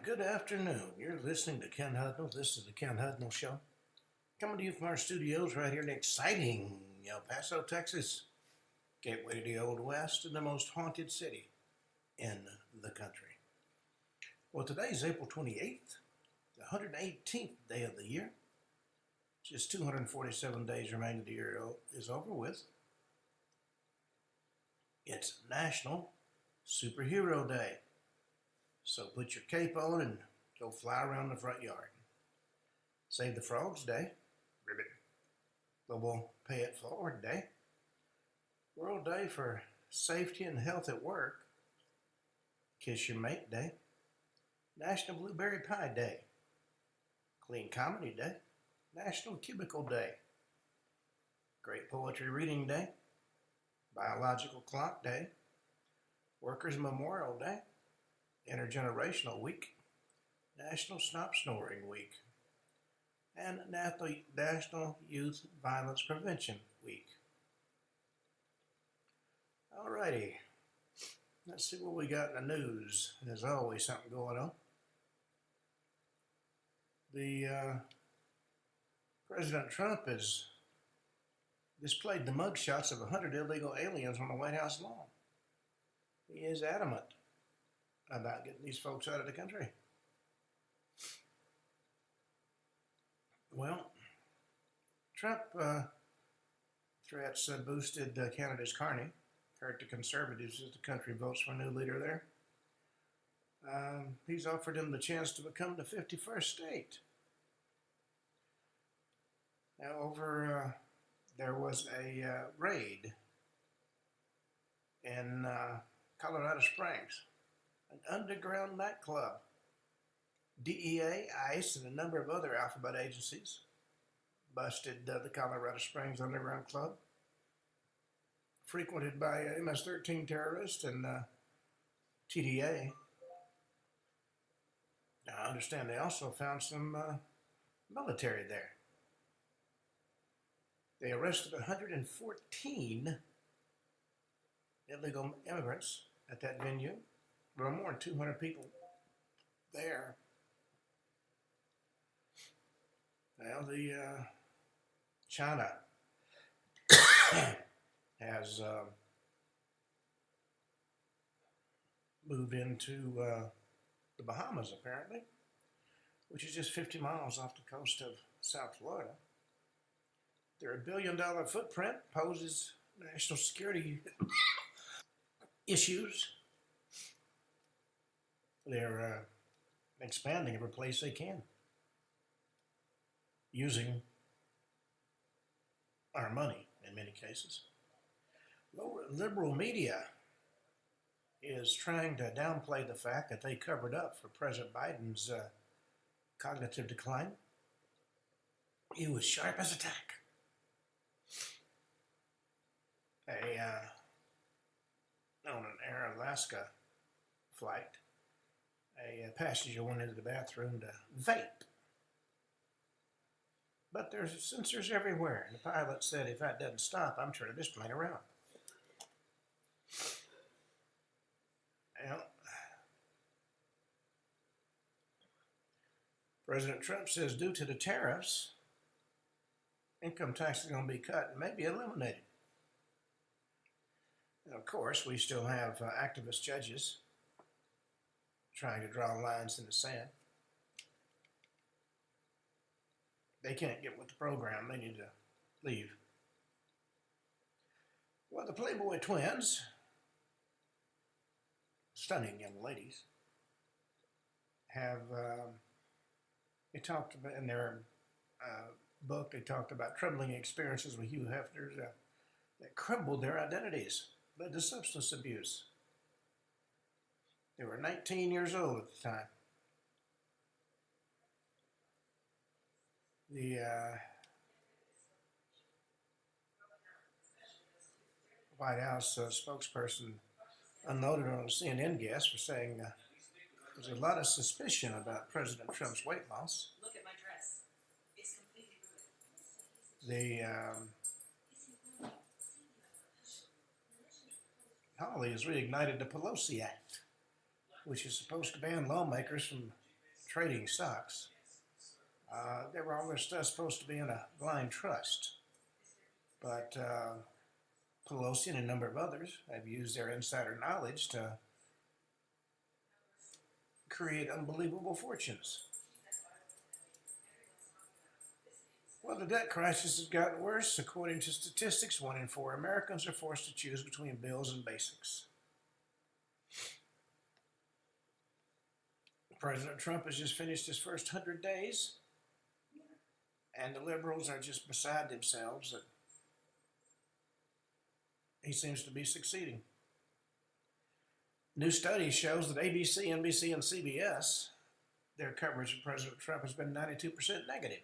Good afternoon. You're listening to Ken Hudnall. This is the Ken Hudnall Show. Coming to you from our studios right here in exciting El Paso, Texas. Gateway to the Old West and the most haunted city in the country. Well, today's April 28th, the 118th day of the year. Just 247 days remaining the year is over with. It's National Superhero Day. So put your cape on and go fly around the front yard. Save the Frogs Day. Ribbit. Global Pay It Forward Day. World Day for Safety and Health at Work. Kiss Your Mate Day. National Blueberry Pie Day. Clean Comedy Day. National Cubicle Day. Great Poetry Reading Day. Biological Clock Day. Workers' Memorial Day. Intergenerational Week. National Stop Snoring Week. And National Youth Violence Prevention Week. Alrighty, let's see what we got in the news. There's always something going on. President Trump has displayed the mugshots of 100 illegal aliens on the White House lawn. He is adamant about getting these folks out of the country. Well, Trump threats boosted Canada's Carney, hurt the Conservatives as the country votes for a new leader there. He's offered him the chance to become the 51st state. Now, there was a raid in Colorado Springs, an underground nightclub. DEA, ICE, and a number of other alphabet agencies busted the Colorado Springs Underground Club, frequented by MS-13 terrorists and TDA. Now, I understand they also found some military there. They arrested 114 illegal immigrants at that venue. There were more than 200 people there. Well, China has moved into the Bahamas, apparently, which is just 50 miles off the coast of South Florida. Their $1 billion footprint poses national security issues. They're expanding every place they can, using our money in many cases. Liberal media is trying to downplay the fact that they covered up for President Biden's cognitive decline. He was sharp as a tack. On an Air Alaska flight, a passenger went into the bathroom to vape. But there's sensors everywhere, and the pilot said, if that doesn't stop, I'm turning this plane around. Well, President Trump says due to the tariffs, income tax is going to be cut and maybe eliminated. And of course, we still have activist judges trying to draw lines in the sand. They can't get with the program. They need to leave. Well, the Playboy twins, stunning young ladies, have, they talked about, in their book, they talked about troubling experiences with Hugh Hefner that crumbled their identities, led to substance abuse. They were 19 years old at the time. The White House spokesperson unloaded on a CNN guest for saying there's a lot of suspicion about President Trump's weight loss. Look at my dress. It's completely ruined. Holly has reignited the Pelosi Act, which is supposed to ban lawmakers from trading stocks. They were all supposed to be in a blind trust. But Pelosi and a number of others have used their insider knowledge to create unbelievable fortunes. Well, the debt crisis has gotten worse. According to statistics, 1 in 4 Americans are forced to choose between bills and basics. President Trump has just finished his first 100 days, and the liberals are just beside themselves that he seems to be succeeding. New study shows that ABC, NBC, and CBS, their coverage of President Trump has been 92% negative.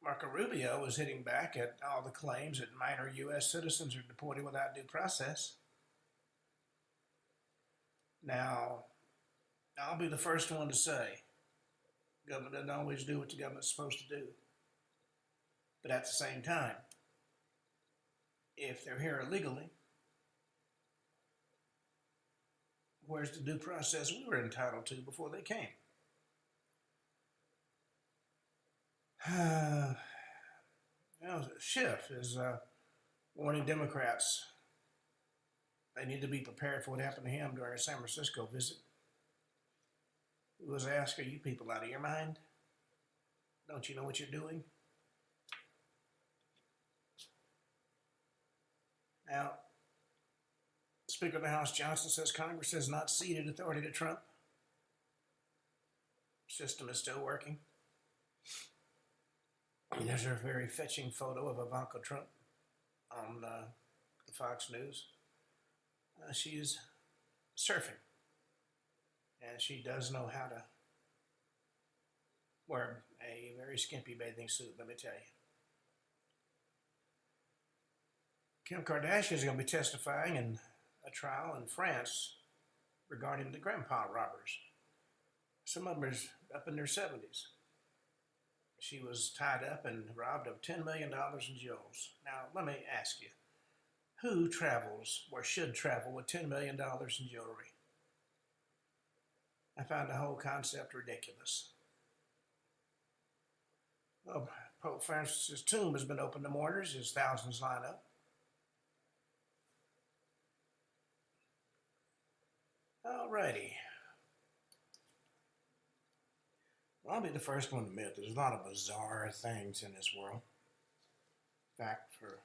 Marco Rubio is hitting back at all the claims that minor U.S. citizens are deported without due process. Now, I'll be the first one to say, government doesn't always do what the government's supposed to do. But at the same time, if they're here illegally, where's the due process we were entitled to before they came? Schiff is warning Democrats they need to be prepared for what happened to him during a San Francisco visit. He was asked, are you people out of your mind? Don't you know what you're doing? Now, Speaker of the House Johnson says Congress has not ceded authority to Trump. System is still working. And there's a very fetching photo of Ivanka Trump on the Fox News. She is surfing, and she does know how to wear a very skimpy bathing suit, let me tell you. Kim Kardashian is going to be testifying in a trial in France regarding the grandpa robbers. Some of them are up in their 70s. She was tied up and robbed of $10 million in jewels. Now, let me ask you, who travels or should travel with $10 million in jewelry? I find the whole concept ridiculous. Well, Pope Francis' tomb has been opened to mourners as thousands line up. Alrighty. Well, I'll be the first one to admit there's a lot of bizarre things in this world. In fact, for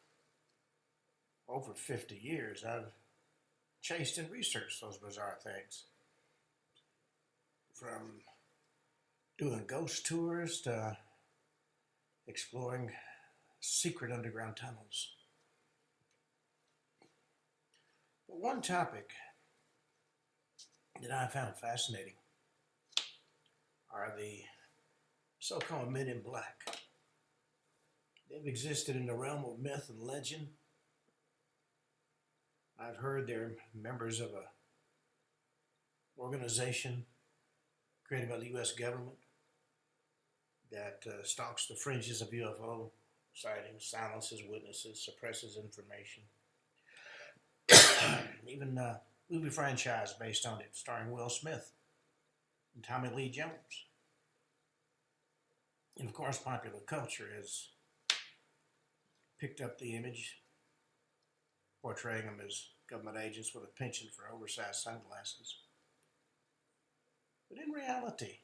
over 50 years, I've chased and researched those bizarre things. From doing ghost tours to exploring secret underground tunnels. But one topic that I found fascinating are the so-called men in black. They've existed in the realm of myth and legend. I've heard they're members of a organization created by the U.S. government that stalks the fringes of UFO sightings, silences witnesses, suppresses information. Even a movie franchise based on it, starring Will Smith and Tommy Lee Jones. And of course, popular culture has picked up the image, portraying them as government agents with a penchant for oversized sunglasses. But in reality,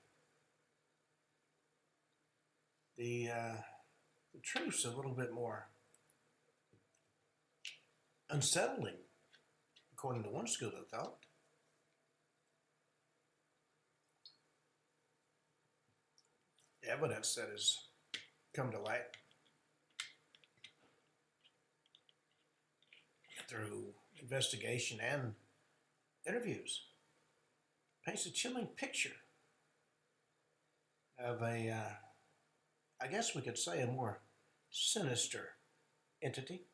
the truth's a little bit more unsettling, according to one school of thought. Evidence that has come to light through investigation and interviews paints a chilling picture of a, I guess we could say, a more sinister entity.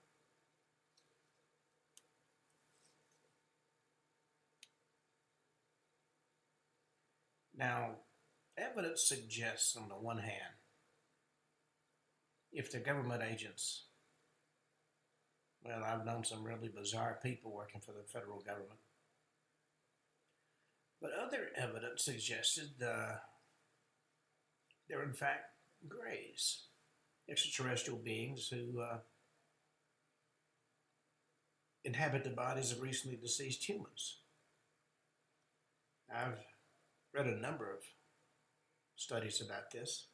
Now, evidence suggests, on the one hand, if they're government agents, well, I've known some really bizarre people working for the federal government. But other evidence suggested they're in fact greys, extraterrestrial beings who inhabit the bodies of recently deceased humans. I've read a number of studies about this.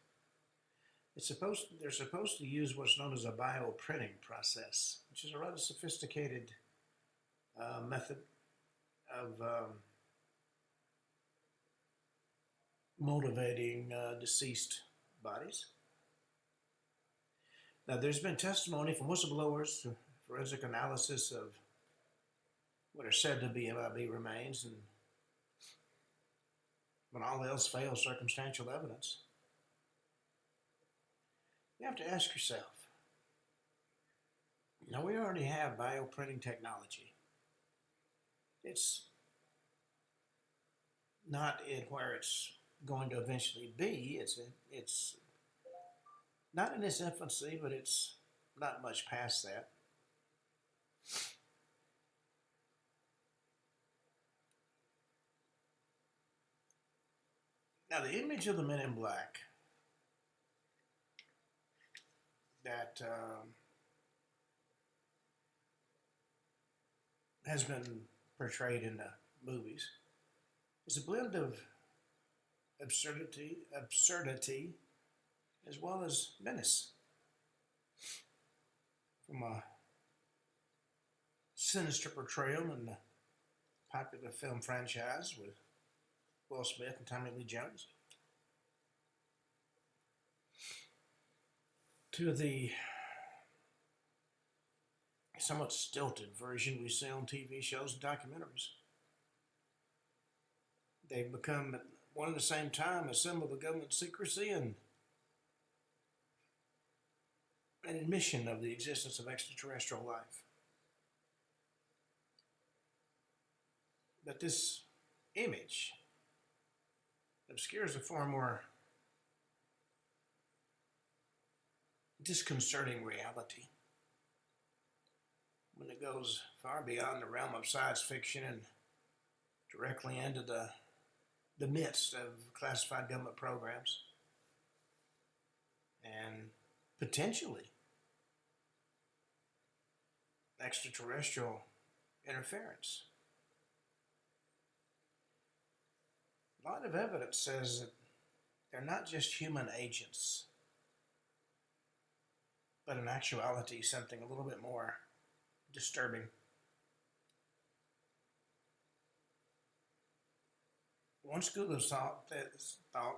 They're supposed to use what's known as a bioprinting process, which is a rather sophisticated method of motivating deceased bodies. Now, there's been testimony from whistleblowers to forensic analysis of what are said to be MIB remains, and when all else fails, circumstantial evidence. You have to ask yourself, now we already have bioprinting technology. It's not in where it's going to eventually be. It's not in its infancy, but it's not much past that. Now, the image of the Men in Black that has been portrayed in the movies is a blend of absurdity, as well as menace. From a sinister portrayal in the popular film franchise with Will Smith and Tommy Lee Jones, to the somewhat stilted version we see on TV shows and documentaries. They've become, at one and the same time, a symbol of government secrecy and an admission of the existence of extraterrestrial life. But this image obscures a far more disconcerting reality when it goes far beyond the realm of science fiction and directly into the midst of classified government programs and potentially extraterrestrial interference. A lot of evidence says that they're not just human agents, but in actuality something a little bit more disturbing. One school of thought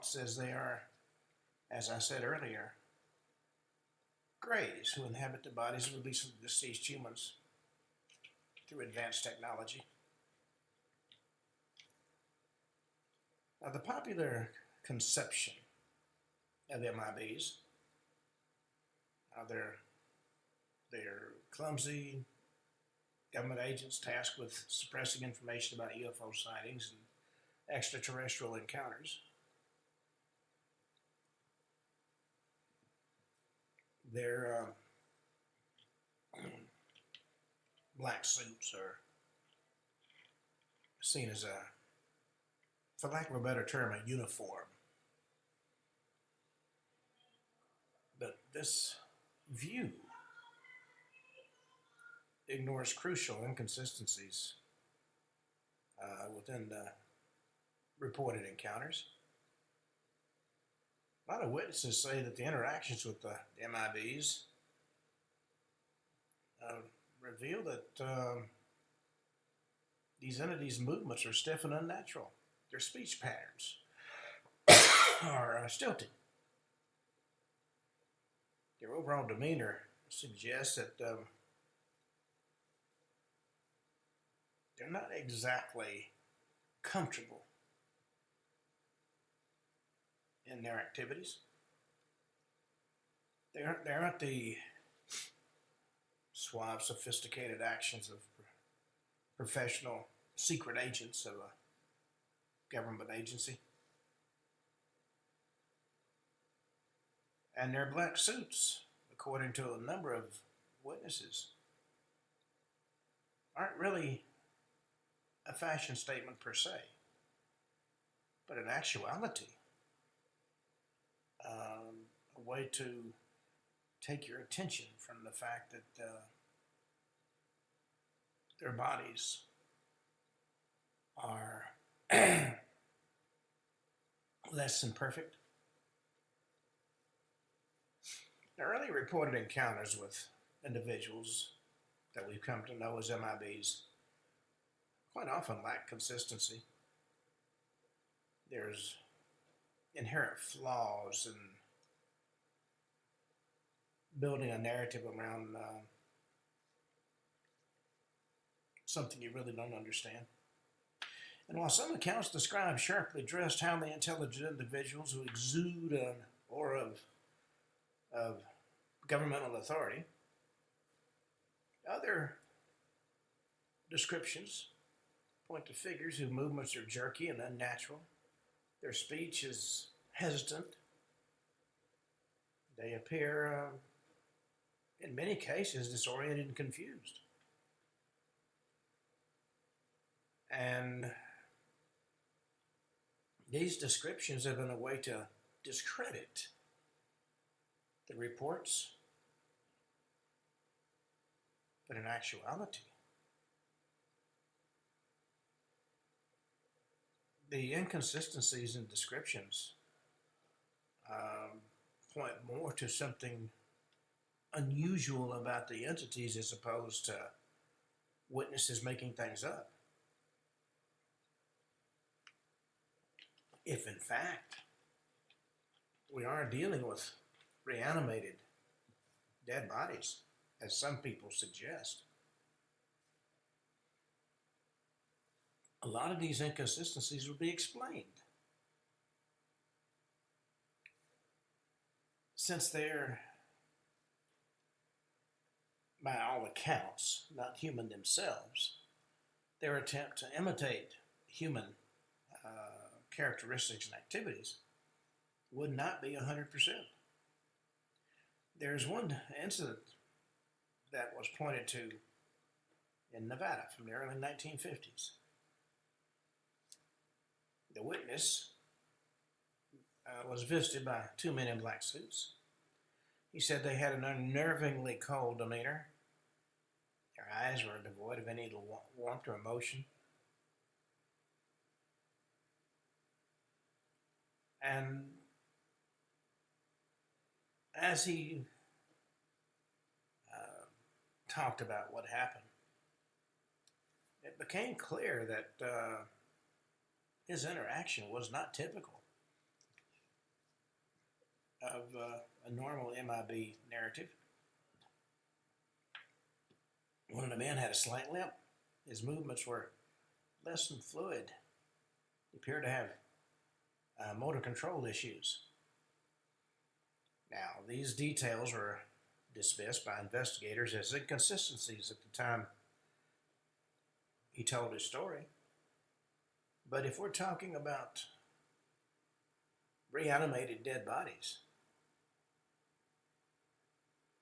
says they are, as I said earlier, greys who inhabit the bodies of recently deceased humans through advanced technology. Now, the popular conception of MIBs are they're clumsy government agents tasked with suppressing information about UFO sightings and extraterrestrial encounters. Their black suits are seen as for lack of a better term, a uniform. But this view ignores crucial inconsistencies within the reported encounters. A lot of witnesses say that the interactions with the MIBs reveal that these entities' movements are stiff and unnatural. Their speech patterns are stilted. Their overall demeanor suggests that they're not exactly comfortable in their activities. They aren't the suave, sophisticated actions of professional secret agents of a government agency. And their black suits, according to a number of witnesses, aren't really a fashion statement per se. but in actuality, a way to take your attention from the fact that their bodies are less than perfect. The early reported encounters with individuals that we've come to know as MIBs quite often lack consistency. There's inherent flaws in building a narrative around something you really don't understand. And while some accounts describe sharply dressed, highly intelligent individuals who exude an aura of governmental authority, other descriptions point to figures whose movements are jerky and unnatural. Their speech is hesitant. They appear, in many cases, disoriented and confused. And these descriptions have been a way to discredit the reports, but in actuality, the inconsistencies in descriptions point more to something unusual about the entities as opposed to witnesses making things up. If in fact we are dealing with reanimated dead bodies, as some people suggest, a lot of these inconsistencies will be explained. Since they're, by all accounts, not human themselves, their attempt to imitate human characteristics and activities would not be 100%. There's one incident that was pointed to in Nevada from the early 1950s. The witness was visited by two men in black suits. He said they had an unnervingly cold demeanor. Their eyes were devoid of any warmth or emotion. And as he talked about what happened, it became clear that his interaction was not typical of a normal MIB narrative. One of the men had a slight limp. His movements were less than fluid. He appeared to have motor control issues. Now, these details were dismissed by investigators as inconsistencies at the time he told his story. But if we're talking about reanimated dead bodies,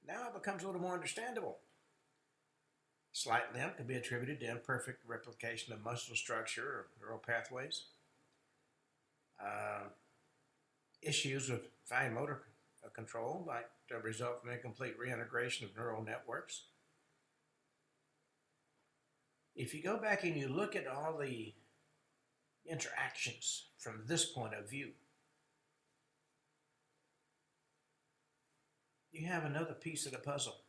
now it becomes a little more understandable. Slight limp could be attributed to imperfect replication of muscle structure or neural pathways. Issues with fine motor control might result from incomplete reintegration of neural networks. If you go back and you look at all the interactions from this point of view, you have another piece of the puzzle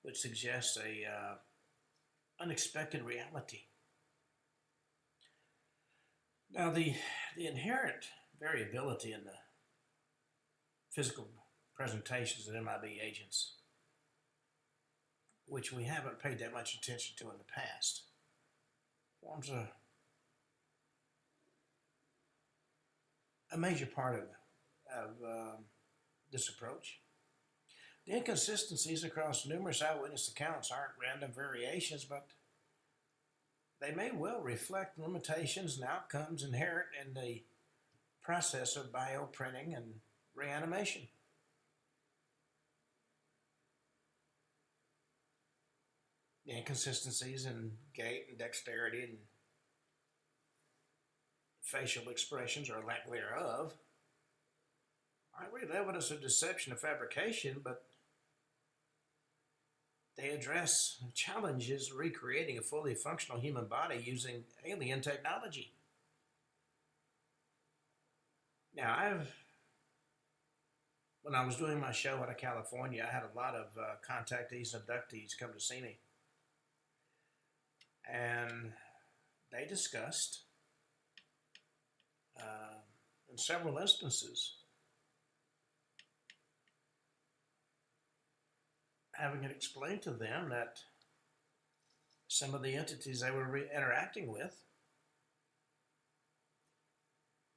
which suggests a unexpected reality. Now, the inherent variability in the physical presentations of MIB agents, which we haven't paid that much attention to in the past, forms a major part of this approach. The inconsistencies across numerous eyewitness accounts aren't random variations, but they may well reflect limitations and outcomes inherent in the process of bioprinting and reanimation. The inconsistencies in gait and dexterity and facial expressions or lack thereof aren't really evidence of deception or fabrication, but they address challenges recreating a fully functional human body using alien technology. Now, when I was doing my show out of California, I had a lot of contactees and abductees come to see me. And they discussed, in several instances, having it explained to them that some of the entities they were interacting with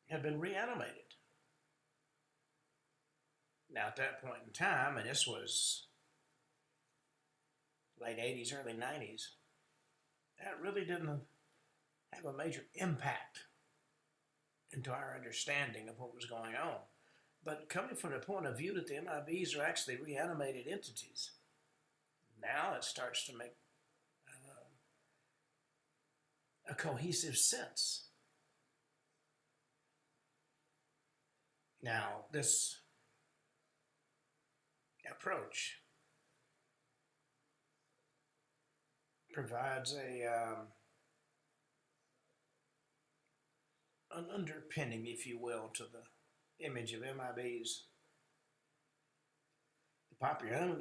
had been reanimated. Now, at that point in time, and this was late 80s, early 90s, that really didn't have a major impact into our understanding of what was going on. But coming from the point of view that the MIBs are actually reanimated entities, now it starts to make a cohesive sense. Now, this approach provides an underpinning, if you will, to the image of MIBs. The popular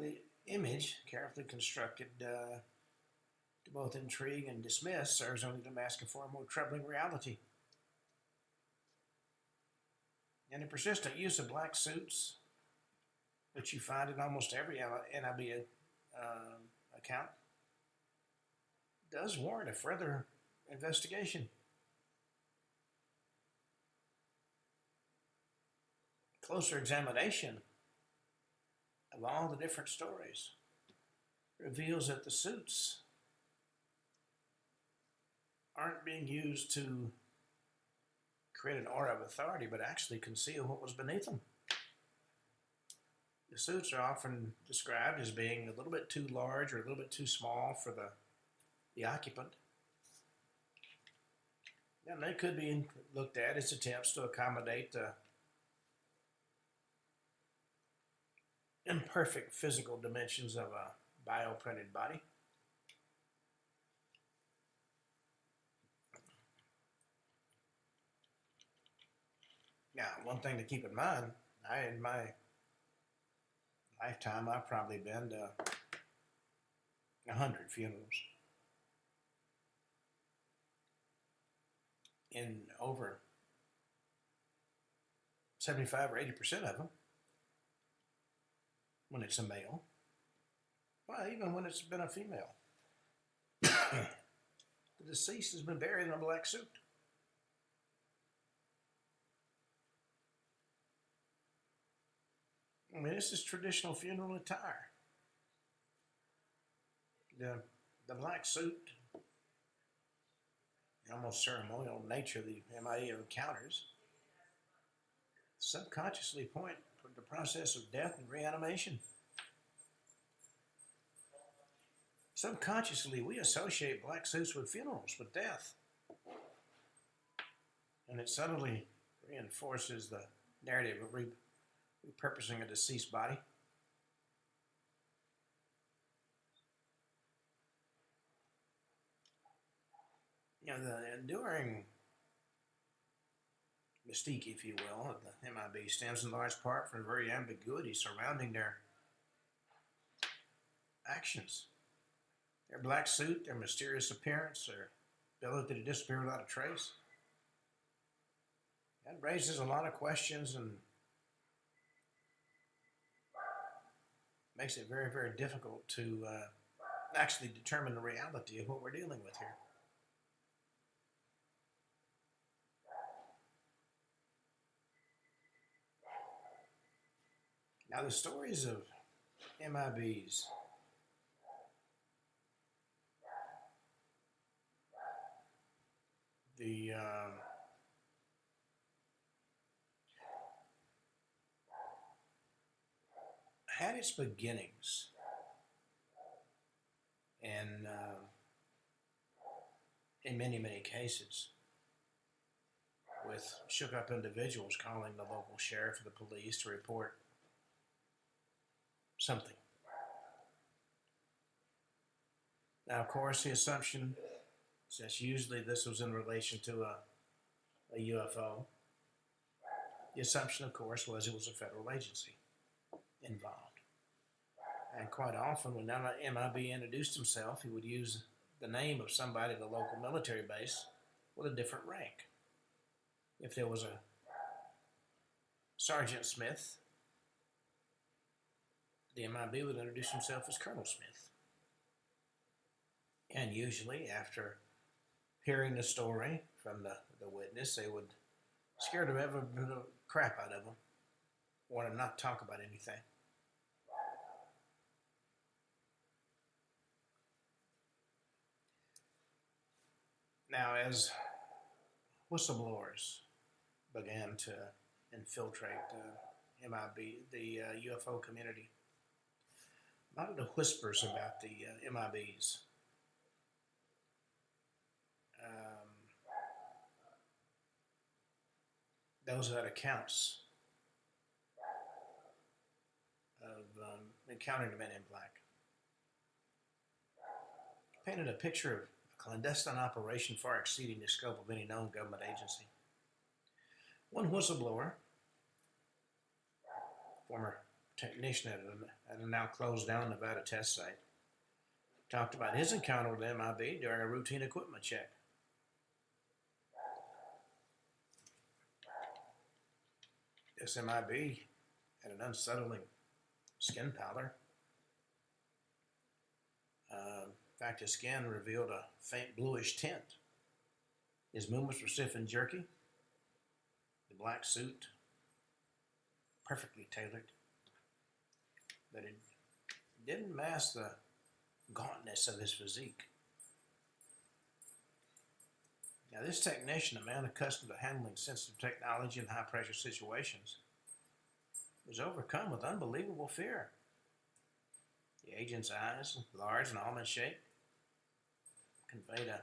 image, carefully constructed to both intrigue and dismiss, serves only to mask a far more troubling reality. And the persistent use of black suits, which you find in almost every MIB account, does warrant a further investigation. Closer examination of all the different stories reveals that the suits aren't being used to create an aura of authority, but actually conceal what was beneath them. The suits are often described as being a little bit too large or a little bit too small for the occupant. And they could be looked at as attempts to accommodate the imperfect physical dimensions of a bioprinted body. Now, one thing to keep in mind, in my lifetime, I've probably been to 100 funerals. In over 75 or 80% of them, when it's a male, well, even when it's been a female, the deceased has been buried in a black suit. I mean, this is traditional funeral attire. The black suit, the almost ceremonial nature of the MIA encounters, subconsciously point toward the process of death and reanimation. Subconsciously, we associate black suits with funerals, with death. And it subtly reinforces the narrative of repurposing a deceased body. You know, the enduring mystique, if you will, of the MIB stems in large part from the very ambiguity surrounding their actions. Their black suit, their mysterious appearance, their ability to disappear without a trace. That raises a lot of questions and makes it very, very difficult to actually determine the reality of what we're dealing with here. Now, the stories of MIBs had its beginnings in many, many cases with shook up individuals calling the local sheriff or the police to report something. Now, of course, the assumption, since usually this was in relation to a UFO, the assumption, of course, was it was a federal agency involved. And quite often, when MIB introduced himself, he would use the name of somebody at the local military base with a different rank. If there was a Sergeant Smith, the MIB would introduce himself as Colonel Smith. And usually, after hearing the story from the witness, they would scare the ever crap out of him, want to not talk about anything. Now, as whistleblowers began to infiltrate MIB, the UFO community, a lot of the whispers about the MIBs those are accounts of encountering the men in black painted a picture of a clandestine operation far exceeding the scope of any known government agency. One whistleblower, former technician at a now closed down Nevada test site, talked about his encounter with the MIB during a routine equipment check. This MIB had an unsettling skin pallor. In fact, his skin revealed a faint bluish tint. His movements were stiff and jerky. The black suit, perfectly tailored, but it didn't mask the gauntness of his physique. Now, this technician, a man accustomed to handling sensitive technology in high-pressure situations, was overcome with unbelievable fear. The agent's eyes, large and almond-shaped, conveyed an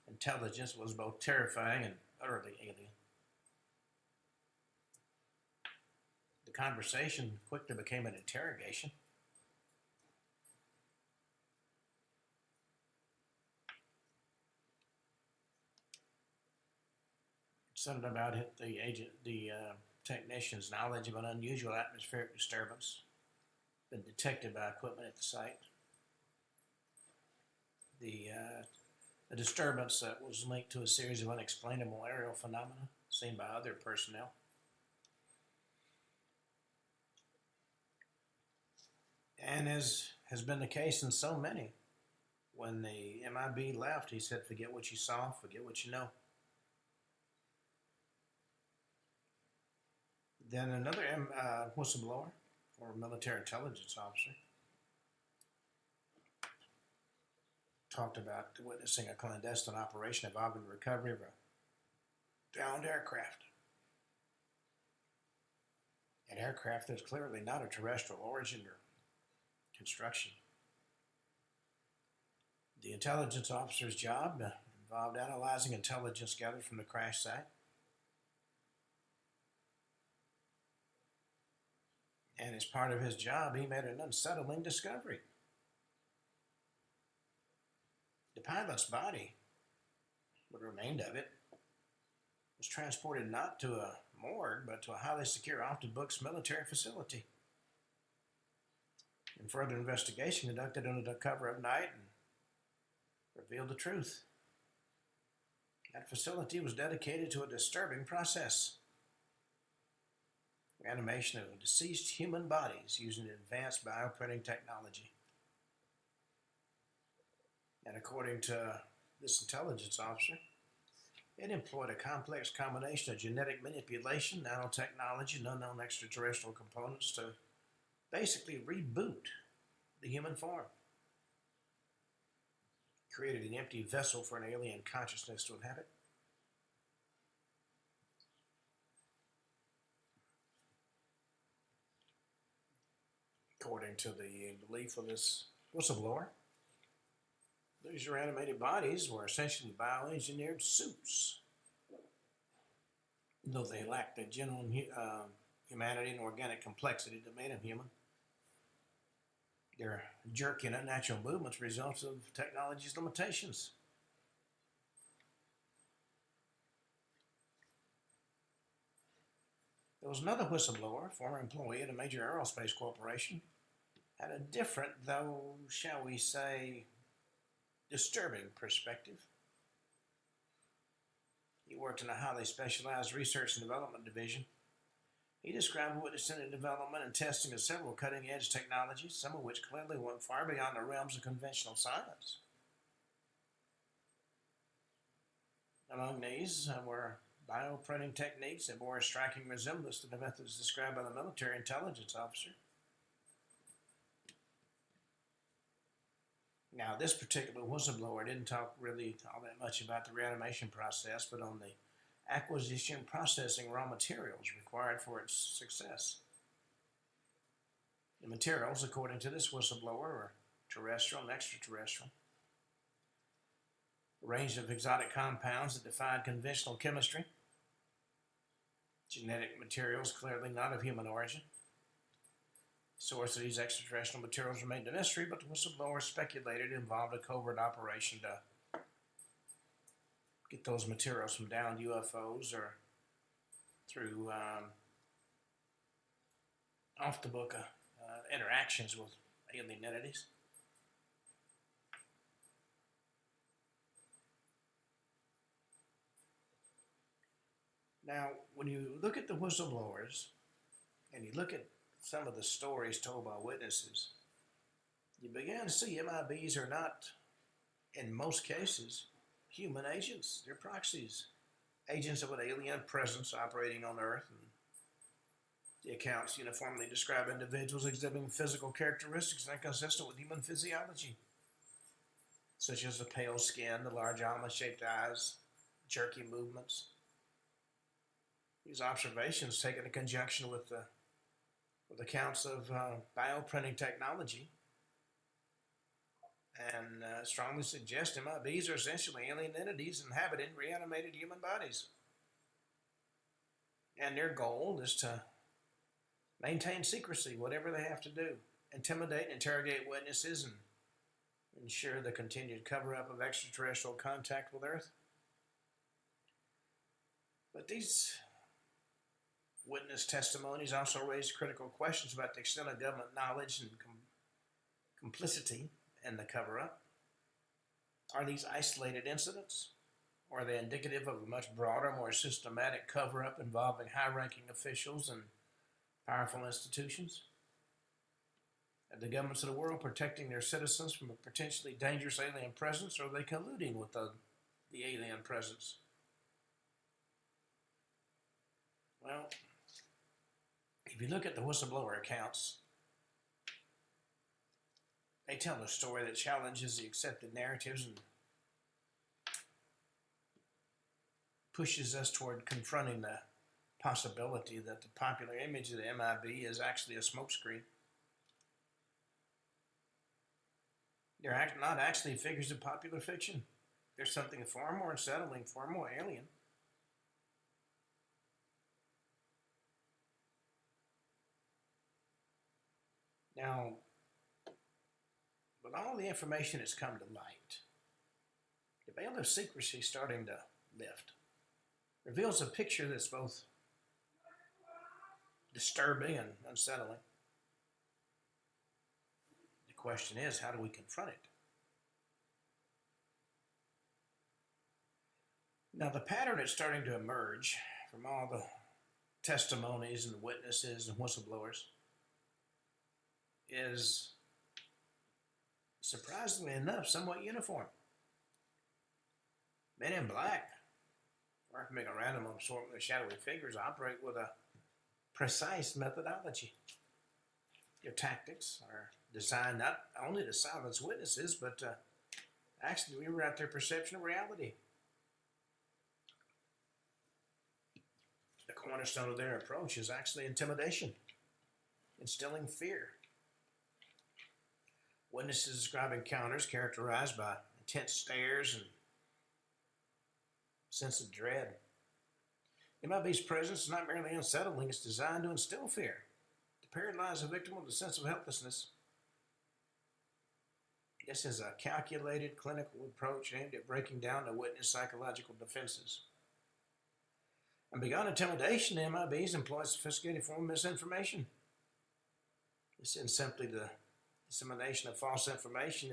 intelligence that was both terrifying and utterly alien. The conversation quickly became an interrogation. Something about it, the technician's knowledge of an unusual atmospheric disturbance been detected by equipment at the site. The disturbance that was linked to a series of unexplainable aerial phenomena seen by other personnel. And as has been the case in so many, when the MIB left, he said, "Forget what you saw, forget what you know." Then another whistleblower, or military intelligence officer, talked about witnessing a clandestine operation involving the recovery of a downed aircraft. An aircraft that's clearly not of terrestrial origin or construction. The intelligence officer's job involved analyzing intelligence gathered from the crash site, and as part of his job, he made an unsettling discovery. The pilot's body, what remained of it, was transported not to a morgue, but to a highly secure off-the-books military facility. And further investigation conducted under the cover of night and revealed the truth. That facility was dedicated to a disturbing process: reanimation of deceased human bodies using advanced bioprinting technology. And according to this intelligence officer, it employed a complex combination of genetic manipulation, nanotechnology, and unknown extraterrestrial components to basically reboot the human form. Created an empty vessel for an alien consciousness to inhabit. According to the belief of this whistleblower, these reanimated bodies were essentially bioengineered suits though they lacked the genuine humanity and organic complexity that made them human. Their jerky and unnatural movements results of technology's limitations. There was another whistleblower, former employee at a major aerospace corporation, had a different, though, shall we say, disturbing perspective. He worked in a highly specialized research and development division. He described witnessing the development and testing of several cutting-edge technologies, some of which clearly went far beyond the realms of conventional science. Among these were bioprinting techniques that bore a striking resemblance to the methods described by the military intelligence officer. Now, this particular whistleblower didn't talk really all that much about the reanimation process, but on the acquisition and processing raw materials required for its success. The materials, according to this whistleblower, are terrestrial and extraterrestrial. A range of exotic compounds that defied conventional chemistry. Genetic materials clearly not of human origin. The source of these extraterrestrial materials remained a mystery, but the whistleblower speculated it involved a covert operation to get those materials from downed UFOs or through off-the-book interactions with alien entities. Now, when you look at the whistleblowers and you look at some of the stories told by witnesses, you begin to see MIBs are not, in most cases, human agents. They're proxies, agents of an alien presence operating on Earth. And the accounts uniformly describe individuals exhibiting physical characteristics inconsistent with human physiology, such as the pale skin, the large almond-shaped eyes, jerky movements. These observations, taken in conjunction with accounts of bioprinting technology, and strongly suggest MIBs are essentially alien entities inhabiting reanimated human bodies. And their goal is to maintain secrecy, whatever they have to do, intimidate and interrogate witnesses, and ensure the continued cover-up of extraterrestrial contact with Earth. But these witness testimonies also raise critical questions about the extent of government knowledge and complicity in the cover-up. Are these isolated incidents, or are they indicative of a much broader, more systematic cover-up involving high-ranking officials and powerful institutions? Are the governments of the world protecting their citizens from a potentially dangerous alien presence, or are they colluding with the alien presence? Well, if you look at the whistleblower accounts, they tell a story that challenges the accepted narratives and pushes us toward confronting the possibility that the popular image of the MIB is actually a smokescreen. They're not actually figures of popular fiction. They're something far more unsettling, far more alien. Now, with all the information that's come to light, the veil of secrecy starting to lift reveals a picture that's both disturbing and unsettling. The question is, how do we confront it? Now, the pattern that's starting to emerge from all the testimonies and witnesses and whistleblowers is, surprisingly enough, somewhat uniform. Men in black, working a random assortment of shadowy figures, operate with a precise methodology. Their tactics are designed not only to silence witnesses, but to actually rewrite their perception of reality. The cornerstone of their approach is actually intimidation, instilling fear. Witnesses describe encounters characterized by intense stares and sense of dread. MIB's presence is not merely unsettling, it's designed to instill fear, to paralyze the victim with a sense of helplessness. This is a calculated clinical approach aimed at breaking down the witness' psychological defenses. And beyond intimidation, the MIBs employ a sophisticated form of misinformation. This isn't simply the dissemination of false information,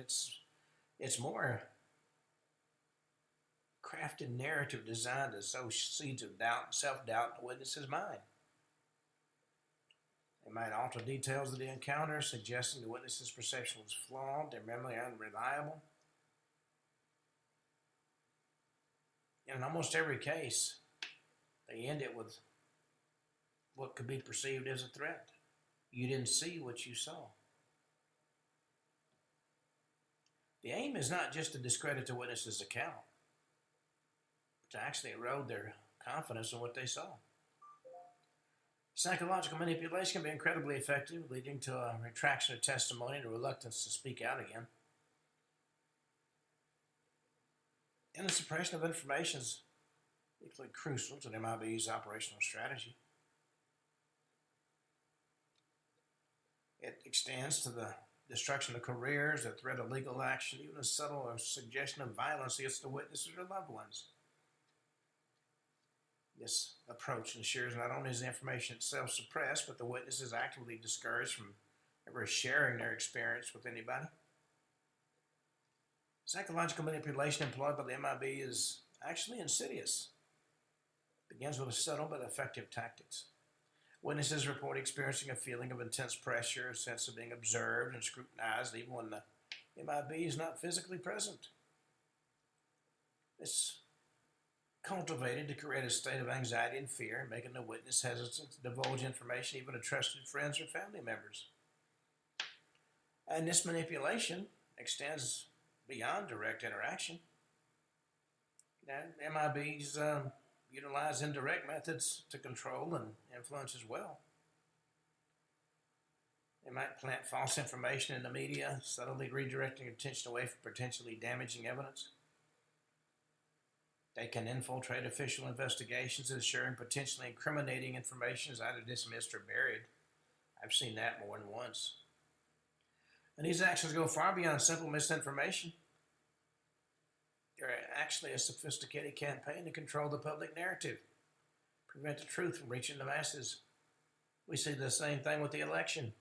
it's more crafted narrative designed to sow seeds of doubt and self-doubt in the witness's mind. They might alter details of the encounter, suggesting the witness's perception was flawed, their memory unreliable. In almost every case, they end it with what could be perceived as a threat. You didn't see what you saw. The aim is not just to discredit the witness's account, but to actually erode their confidence in what they saw. Psychological manipulation can be incredibly effective, leading to a retraction of testimony and a reluctance to speak out again. And the suppression of information is equally crucial to the MIB's operational strategy. It extends to the destruction of careers, the threat of legal action, even a subtle suggestion of violence against the witnesses or loved ones. This approach ensures not only is the information itself suppressed, but the witness is actively discouraged from ever sharing their experience with anybody. Psychological manipulation employed by the MIB is actually insidious. It begins with subtle but effective tactics. Witnesses report experiencing a feeling of intense pressure, a sense of being observed and scrutinized, even when the MIB is not physically present. It's cultivated to create a state of anxiety and fear, making the witness hesitant to divulge information even to trusted friends or family members. And this manipulation extends beyond direct interaction. MIBs utilize indirect methods to control and influence as well. They might plant false information in the media, subtly redirecting attention away from potentially damaging evidence. They can infiltrate official investigations, ensuring potentially incriminating information is either dismissed or buried. I've seen that more than once. And these actions go far beyond simple misinformation. They're actually a sophisticated campaign to control the public narrative, prevent the truth from reaching the masses. We see the same thing with the election.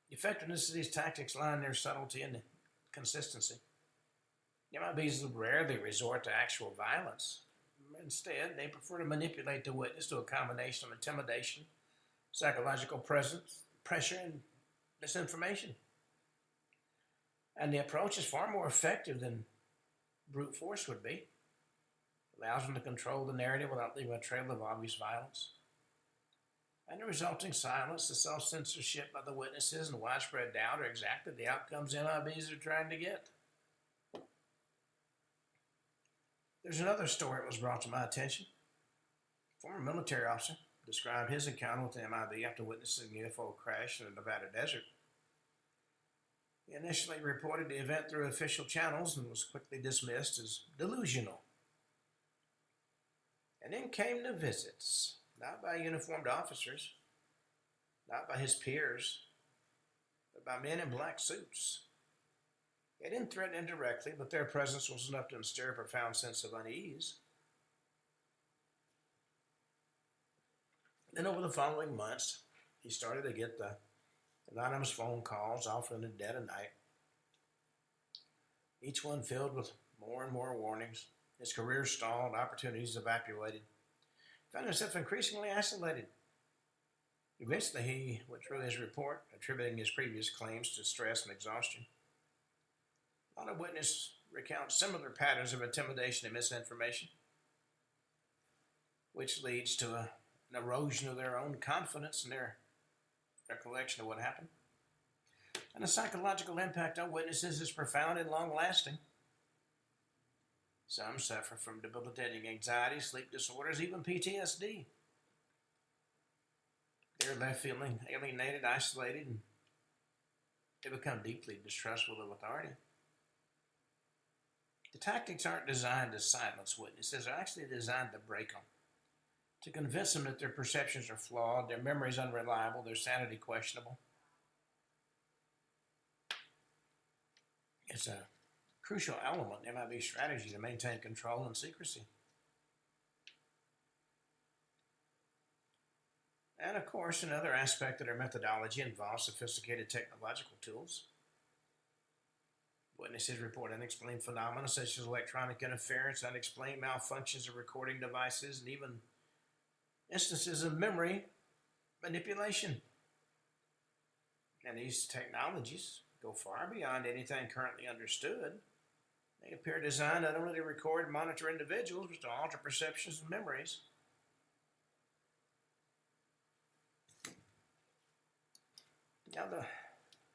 The effectiveness of these tactics lie in their subtlety and consistency. MIBs rarely resort to actual violence. Instead, they prefer to manipulate the witness to a combination of intimidation, psychological presence, pressure, and misinformation. And the approach is far more effective than brute force would be. It allows them to control the narrative without leaving a trail of obvious violence. And the resulting silence, the self-censorship by the witnesses, and widespread doubt are exactly the outcomes MIBs are trying to get. There's another story that was brought to my attention. A former military officer described his encounter with the MIB after witnessing a UFO crash in the Nevada desert. He initially reported the event through official channels and was quickly dismissed as delusional. And then came the visits, not by uniformed officers, not by his peers, but by men in black suits. They didn't threaten indirectly, but their presence was enough to instir a profound sense of unease. Then over the following months, he started to get the anonymous phone calls offering the dead of night, each one filled with more and more warnings. His career stalled, opportunities evaporated. He found himself increasingly isolated. Eventually, he withdrew his report, attributing his previous claims to stress and exhaustion. A lot of witnesses recount similar patterns of intimidation and misinformation, which leads to an erosion of their own confidence in their recollection of what happened. And the psychological impact on witnesses is profound and long-lasting. Some suffer from debilitating anxiety, sleep disorders, even PTSD. They're left feeling alienated, isolated, and they become deeply distrustful of authority. The tactics aren't designed to silence witnesses, they're actually designed to break them, to convince them that their perceptions are flawed, their memories unreliable, their sanity questionable. It's a crucial element in MIB strategy to maintain control and secrecy. And of course, another aspect of their methodology involves sophisticated technological tools. Witnesses report unexplained phenomena such as electronic interference, unexplained malfunctions of recording devices, and even instances of memory manipulation. And these technologies go far beyond anything currently understood. They appear designed not only to record and monitor individuals, but to alter perceptions and memories. Now, the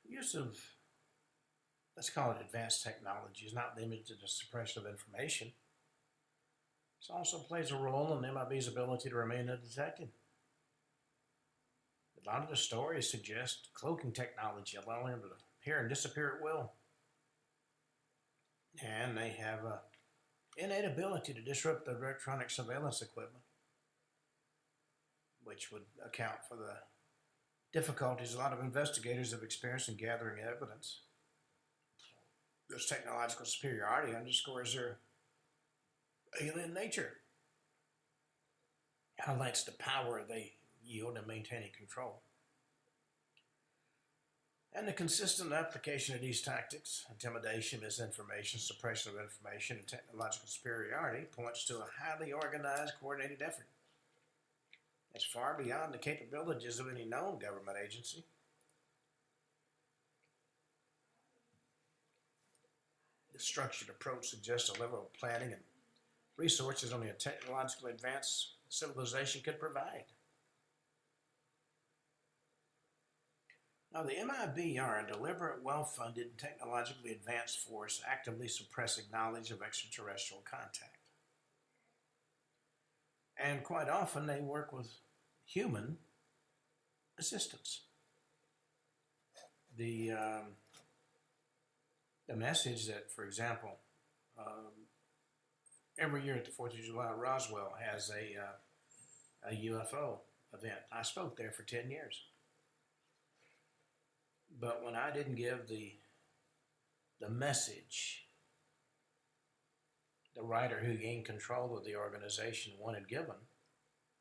use of, let's call it advanced technology, is not limited to the suppression of information. It also plays a role in MIB's ability to remain undetected. A lot of the stories suggest cloaking technology, allowing them to appear and disappear at will. And they have an innate ability to disrupt the electronic surveillance equipment, which would account for the difficulties a lot of investigators have experienced in gathering evidence. This technological superiority underscores their alien nature, highlights the power they yield in maintaining control. And the consistent application of these tactics, intimidation, misinformation, suppression of information, and technological superiority, points to a highly organized, coordinated effort. It's far beyond the capabilities of any known government agency. The structured approach suggests a level of planning and resources only a technologically advanced civilization could provide. Now, the MIB are a deliberate, well-funded, and technologically advanced force actively suppressing knowledge of extraterrestrial contact. And quite often they work with human assistance. The message that, for example, every year at the 4th of July, Roswell has a UFO event. I spoke there for 10 years. But when I didn't give the message the writer who gained control of the organization wanted given,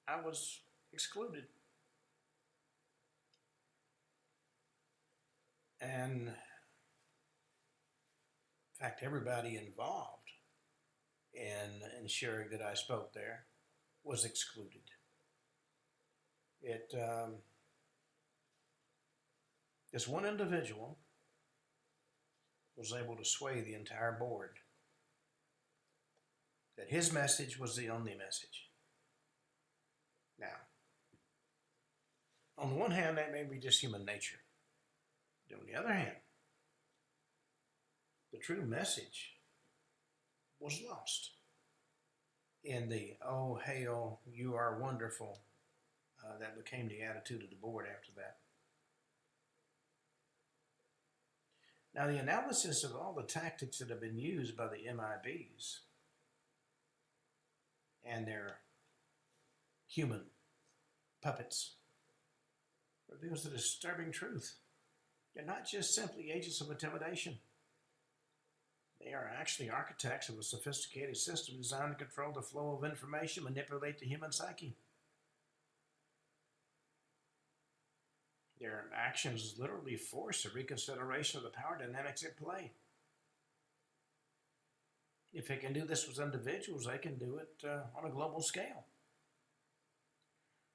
I was excluded. And in fact, everybody involved in ensuring that I spoke there was excluded. This one individual was able to sway the entire board that his message was the only message. Now, on the one hand, that may be just human nature. But on the other hand, the true message was lost in the, "Oh, hail, you are wonderful," that became the attitude of the board after that. Now, the analysis of all the tactics that have been used by the MIBs and their human puppets reveals the disturbing truth. They're not just simply agents of intimidation. They are actually architects of a sophisticated system designed to control the flow of information, manipulate the human psyche. Their actions literally force a reconsideration of the power dynamics at play. If they can do this with individuals, they can do it on a global scale.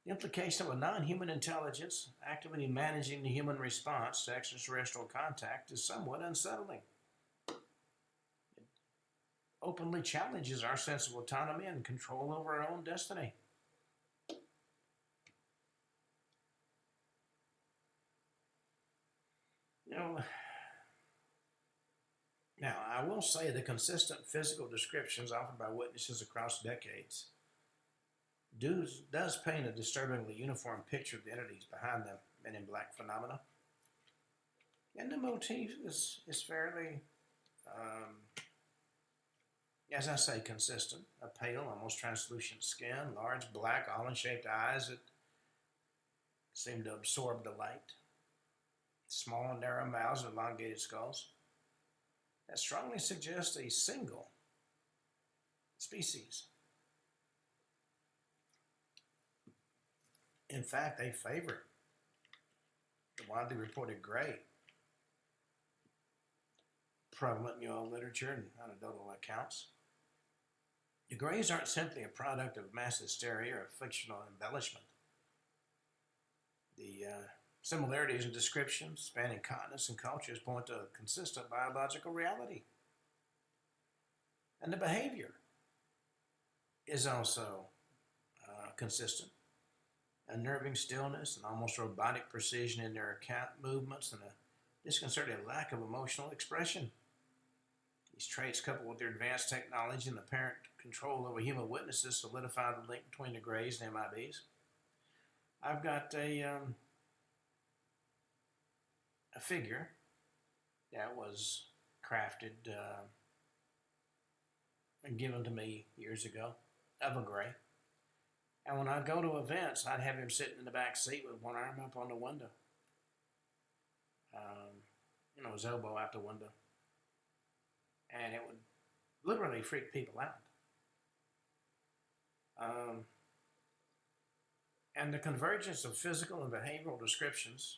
The implication of a non-human intelligence actively managing the human response to extraterrestrial contact is somewhat unsettling. It openly challenges our sense of autonomy and control over our own destiny. Now, I will say the consistent physical descriptions offered by witnesses across decades does paint a disturbingly uniform picture of the entities behind the Men in Black phenomena. And the motif is fairly As I say, consistent, a pale, almost translucent skin, large, black, almond-shaped eyes that seem to absorb the light, small and narrow mouths with elongated skulls. That strongly suggests a single species. In fact, they favor the widely reported gray, prevalent in UL literature and anecdotal accounts. The grays aren't simply a product of mass hysteria or fictional embellishment. The similarities in descriptions spanning continents and cultures point to a consistent biological reality. And the behavior is also consistent. Unnerving stillness and almost robotic precision in their account movements and a disconcerting lack of emotional expression. These traits, coupled with their advanced technology and apparent control over human witnesses, solidify the link between the Greys and MIBs. I've got a figure that was crafted and given to me years ago of a Grey. And when I'd go to events, I'd have him sitting in the back seat with one arm up on the window. His elbow out the window. And it would literally freak people out. And the convergence of physical and behavioral descriptions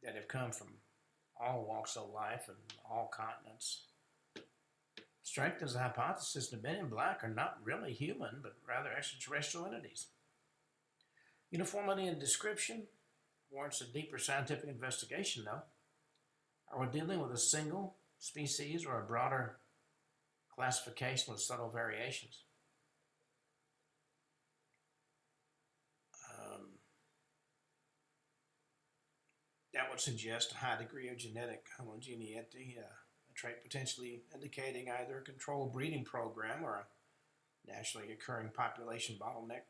that have come from all walks of life and all continents strengthens the hypothesis that men in black are not really human, but rather extraterrestrial entities. Uniformity in description warrants a deeper scientific investigation, though. Are we dealing with a single species or a broader classification with subtle variations? That would suggest a high degree of genetic homogeneity, a trait potentially indicating either a controlled breeding program or a naturally occurring population bottleneck.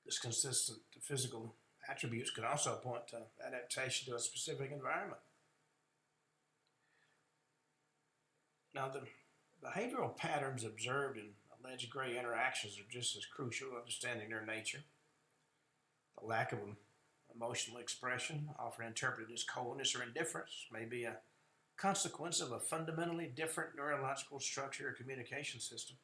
This consistent physical attributes could also point to adaptation to a specific environment. Now, the behavioral patterns observed in alleged Grey interactions are just as crucial to understanding their nature. The lack of emotional expression, often interpreted as coldness or indifference, may be a consequence of a fundamentally different neurological structure or communication system.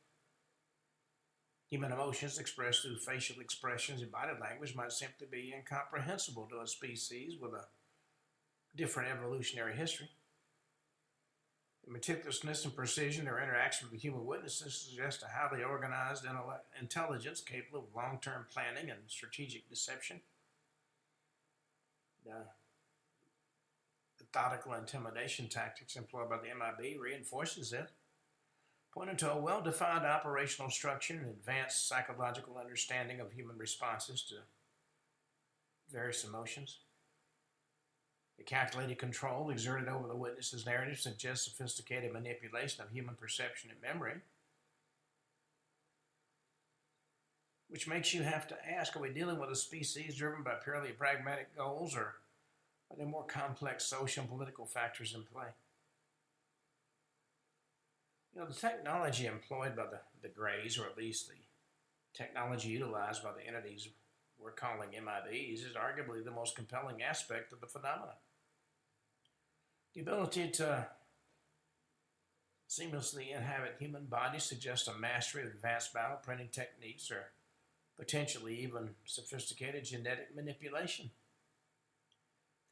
Human emotions expressed through facial expressions and body language might simply be incomprehensible to a species with a different evolutionary history. The meticulousness and precision their interaction with human witnesses suggest a highly organized intelligence capable of long-term planning and strategic deception. The methodical intimidation tactics employed by the MIB reinforces it, pointing to a well-defined operational structure and advanced psychological understanding of human responses to various emotions. The calculated control exerted over the witness's narrative suggests sophisticated manipulation of human perception and memory, which makes you have to ask, are we dealing with a species driven by purely pragmatic goals, or are there more complex social and political factors in play? The technology employed by the Greys, or at least the technology utilized by the entities we're calling MIBs, is arguably the most compelling aspect of the phenomenon. The ability to seamlessly inhabit human bodies suggests a mastery of advanced bioprinting techniques or potentially even sophisticated genetic manipulation.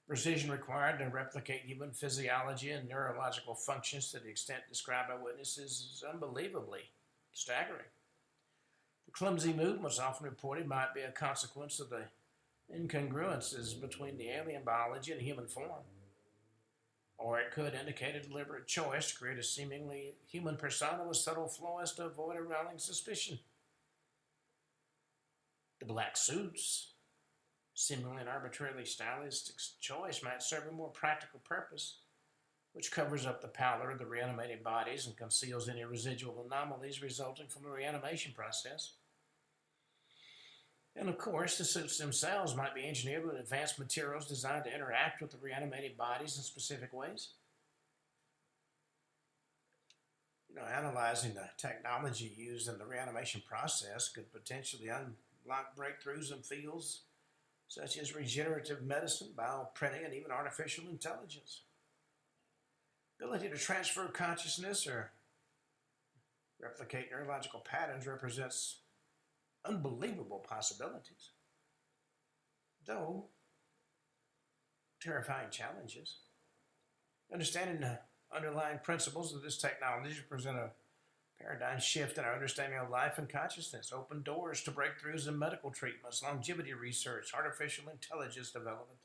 The precision required to replicate human physiology and neurological functions to the extent described by witnesses is unbelievably staggering. The clumsy movements often reported might be a consequence of the incongruences between the alien biology and human form. Or it could indicate a deliberate choice to create a seemingly human persona with subtle flaws to avoid arousing suspicion. The black suits, seemingly an arbitrarily stylistic choice, might serve a more practical purpose, which covers up the pallor of the reanimated bodies and conceals any residual anomalies resulting from the reanimation process. And of course, the suits themselves might be engineered with advanced materials designed to interact with the reanimated bodies in specific ways. Analyzing the technology used in the reanimation process could potentially unlock breakthroughs in fields such as regenerative medicine, bioprinting, and even artificial intelligence. Ability to transfer consciousness or replicate neurological patterns represents unbelievable possibilities, though terrifying challenges. Understanding the underlying principles of this technology present a paradigm shift in our understanding of life and consciousness, open doors to breakthroughs in medical treatments, longevity research, artificial intelligence development.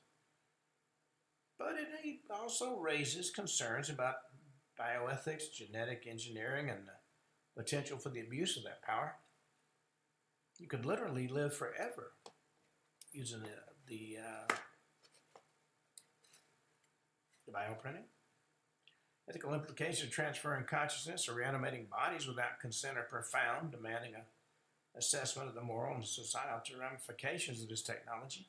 But it also raises concerns about bioethics, genetic engineering, and the potential for the abuse of that power. You could literally live forever using the bioprinting. Ethical implications of transferring consciousness or reanimating bodies without consent are profound, demanding an assessment of the moral and societal ramifications of this technology.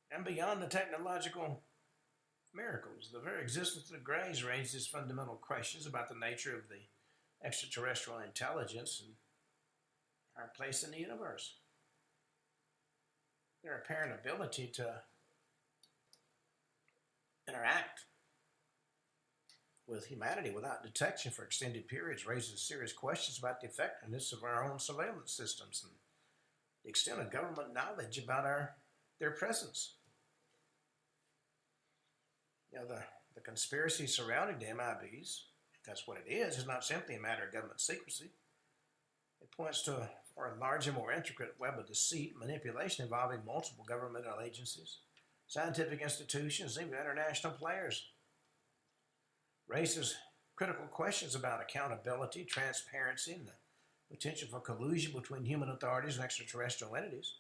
And beyond the technological miracles, the very existence of the Greys raises fundamental questions about the nature of the extraterrestrial intelligence and our place in the universe. Their apparent ability to interact with humanity without detection for extended periods raises serious questions about the effectiveness of our own surveillance systems and the extent of government knowledge about their presence. The conspiracy surrounding the MIBs, if that's what it is not simply a matter of government secrecy. It points to a larger, more intricate web of deceit and manipulation involving multiple governmental agencies, scientific institutions, even international players. Raises critical questions about accountability, transparency, and the potential for collusion between human authorities and extraterrestrial entities.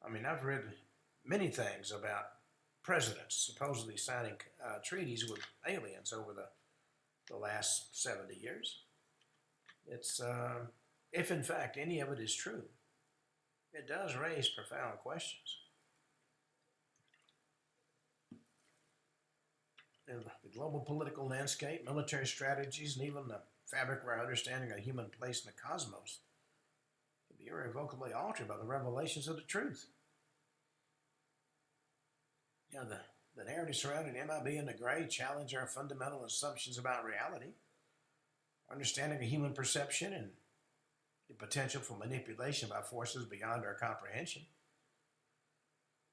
I've read many things about presidents supposedly signing treaties with aliens over the last 70 years. It's, if in fact any of it is true, it does raise profound questions. In the global political landscape, military strategies, and even the fabric of our understanding of human place in the cosmos can be irrevocably altered by the revelations of the truth. The narrative surrounding MIB and the Grey challenge our fundamental assumptions about reality, understanding of human perception, and the potential for manipulation by forces beyond our comprehension.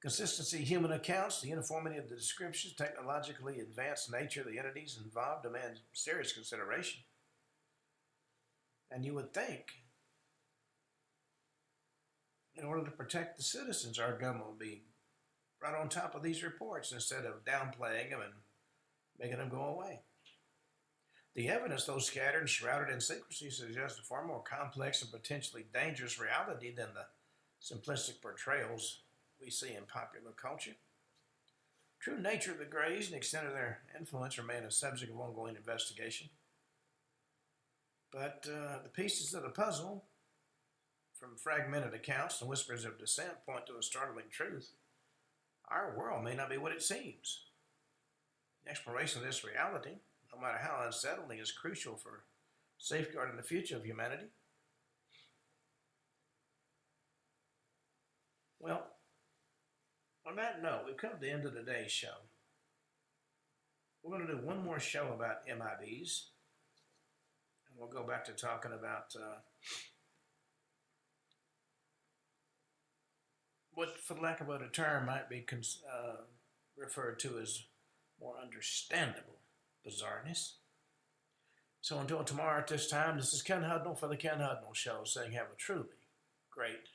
Consistency of human accounts, the uniformity of the descriptions, technologically advanced nature of the entities involved demand serious consideration. And you would think, in order to protect the citizens, our government would be right on top of these reports instead of downplaying them and making them go away. The evidence, though scattered and shrouded in secrecy, suggests a far more complex and potentially dangerous reality than the simplistic portrayals we see in popular culture. True nature of the Greys and the extent of their influence remain a subject of ongoing investigation. But the pieces of the puzzle, from fragmented accounts and whispers of dissent, point to a startling truth. Our world may not be what it seems. The exploration of this reality, no matter how unsettling, is crucial for safeguarding the future of humanity. Well, on that note, we've come to the end of today's show. We're going to do one more show about MIBs, and we'll go back to talking about what, for lack of a better term, might be referred to as more understandable bizarreness. So until tomorrow at this time, this is Ken Hudnall for the Ken Hudnall Show, saying have a truly great